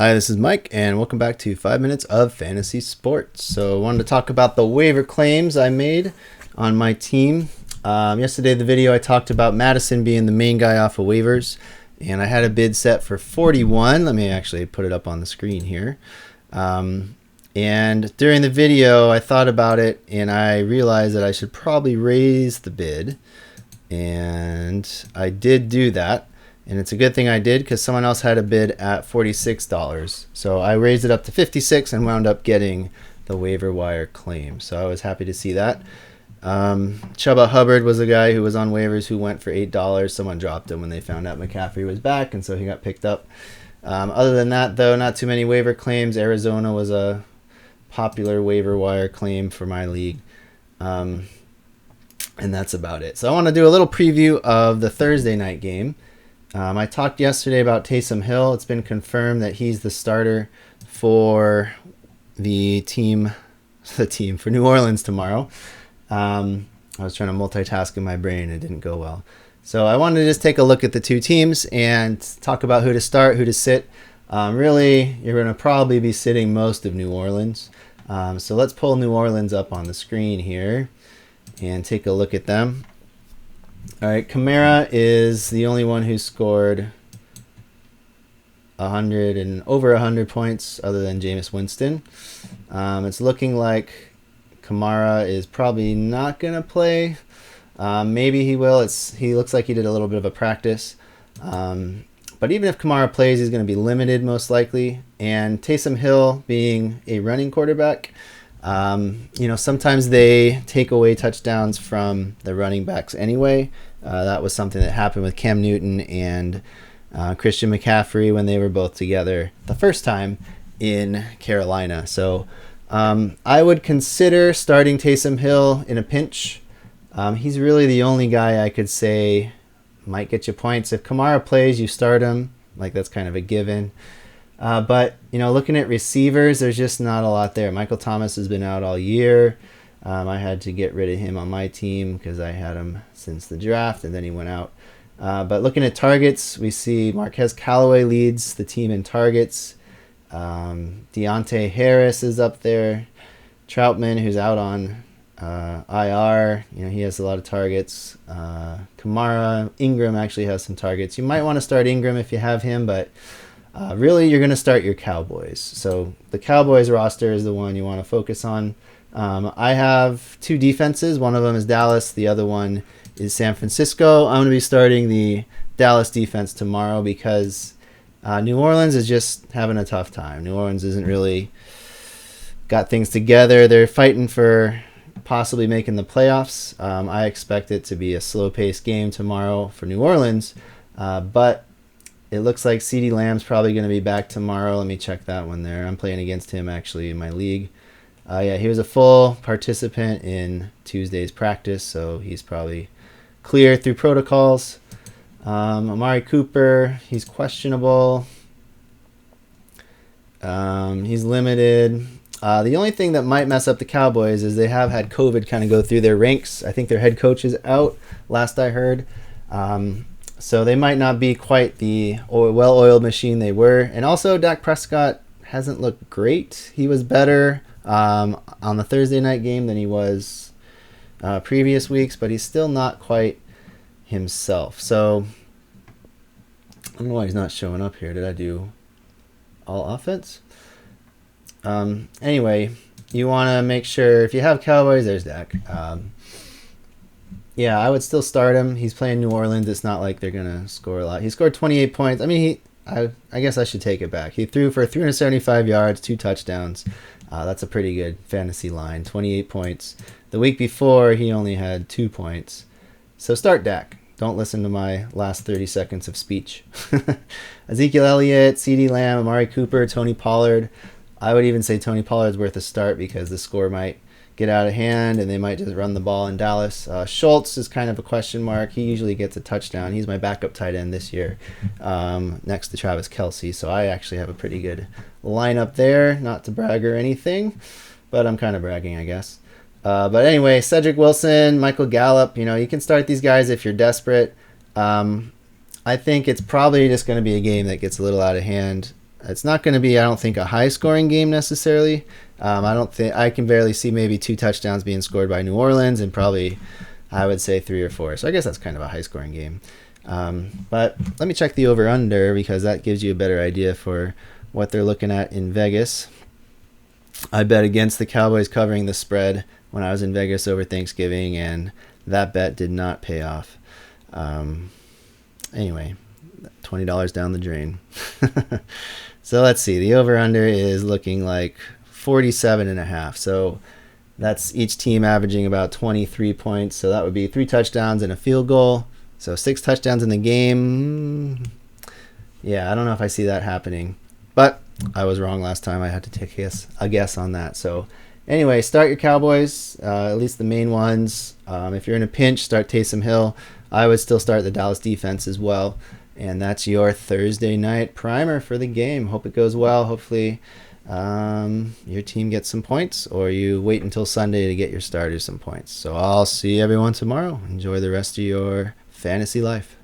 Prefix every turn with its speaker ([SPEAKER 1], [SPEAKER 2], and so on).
[SPEAKER 1] Hi, this is Mike, and welcome back to 5 Minutes of Fantasy Sports. So I wanted to talk about the waiver claims I made on my team. Yesterday, the video I talked about Madison being the main guy off of waivers, and I had a bid set for 41. Let me actually put it up on the screen here. And during the video, I thought about it, and I realized that I should probably raise the bid, and I did do that. And it's a good thing I did because someone else had a bid at $46. So I raised it up to $56 and wound up getting the waiver wire claim. So I was happy to see that. Chubba Hubbard was a guy who was on waivers who went for $8. Someone dropped him when they found out McCaffrey was back, and so he got picked up. Other than that, though, not too many waiver claims. Arizona was a popular waiver wire claim for my league. And that's about it. So I want to do a little preview of the Thursday night game. I talked yesterday about Taysom Hill. It's been confirmed that he's the starter for the team for New Orleans tomorrow. I was trying to multitask in my brain. It didn't go well. So I wanted to just take a look at the two teams and talk about who to start, who to sit. Really, you're going to probably be sitting most of New Orleans. So let's pull New Orleans up on the screen here and take a look at them. All right, Kamara is the only one who scored 100 and over 100 points other than Jameis Winston. It's looking like Kamara is probably not going to play. Maybe he will. He looks like he did a little bit of a practice. But even if Kamara plays, he's going to be limited most likely. And Taysom Hill being a running quarterback, sometimes they take away touchdowns from the running backs anyway. That was something that happened with Cam Newton and Christian McCaffrey when they were both together the first time in Carolina. So I would consider starting Taysom Hill in a pinch. He's really the only guy I could say might get you points. If Kamara plays, you start him. Like, that's kind of a given. But, looking at receivers, there's just not a lot there. Michael Thomas has been out all year. I had to get rid of him on my team because I had him since the draft, and then he went out. But looking at targets, we see Marquez Callaway leads the team in targets. Deontay Harris is up there. Troutman, who's out on IR, he has a lot of targets. Kamara, Ingram actually has some targets. You might want to start Ingram if you have him, but really you're going to start your Cowboys. So the Cowboys roster is the one you want to focus on. I have two defenses. One of them is Dallas. The other one is San Francisco. I'm going to be starting the Dallas defense tomorrow because New Orleans is just having a tough time. New Orleans isn't really got things together. They're fighting for possibly making the playoffs. I expect it to be a slow-paced game tomorrow for New Orleans, but it looks like CeeDee Lamb's probably going to be back tomorrow. Let me check that one there. I'm playing against him actually in my league. He was a full participant in Tuesday's practice, so he's probably clear through protocols. Amari Cooper, he's questionable. He's limited. The only thing that might mess up the Cowboys is they have had COVID kind of go through their ranks. I think their head coach is out, last I heard. So they might not be quite the well-oiled machine they were. And also, Dak Prescott hasn't looked great. He was better on the Thursday night game than he was previous weeks, but he's still not quite himself. So I don't know why he's not showing up here. Did I do all offense? Anyway, you want to make sure if you have Cowboys, there's Dak. Yeah, I would still start him. He's playing New Orleans. It's not like they're going to score a lot. He scored 28 points. I mean, I guess I should take it back. He threw for 375 yards, 2 touchdowns. That's a pretty good fantasy line, 28 points. The week before, he only had 2 points. So start Dak. Don't listen to my last 30 seconds of speech. Ezekiel Elliott, CeeDee Lamb, Amari Cooper, Tony Pollard. I would even say Tony Pollard's worth a start because the score might get out of hand and they might just run the ball in Dallas. Schultz is kind of a question mark. He usually gets a touchdown. He's my backup tight end this year next to Travis Kelce. So I actually have a pretty good lineup there. Not to brag or anything, but I'm kind of bragging, I guess. But anyway, Cedric Wilson, Michael Gallup, you can start these guys if you're desperate. I think it's probably just going to be a game that gets a little out of hand. It's not going to be, I don't think, a high-scoring game necessarily. I don't think I can barely see maybe 2 touchdowns being scored by New Orleans, and probably I would say 3 or 4. So I guess that's kind of a high-scoring game. But let me check the over/under because that gives you a better idea for what they're looking at in Vegas. I bet against the Cowboys covering the spread when I was in Vegas over Thanksgiving, and that bet did not pay off. Anyway, $20 down the drain. So let's see. The over/under is looking like 47.5. So that's each team averaging about 23 points. So that would be 3 touchdowns and a field goal. So 6 touchdowns in the game. Yeah, I don't know if I see that happening. But I was wrong last time. I had to take a guess on that. So anyway, start your Cowboys, at least the main ones. If you're in a pinch, start Taysom Hill. I would still start the Dallas defense as well. And that's your Thursday night primer for the game. Hope it goes well. Hopefully your team gets some points, or you wait until Sunday to get your starters some points. So I'll see everyone tomorrow. Enjoy the rest of your fantasy life.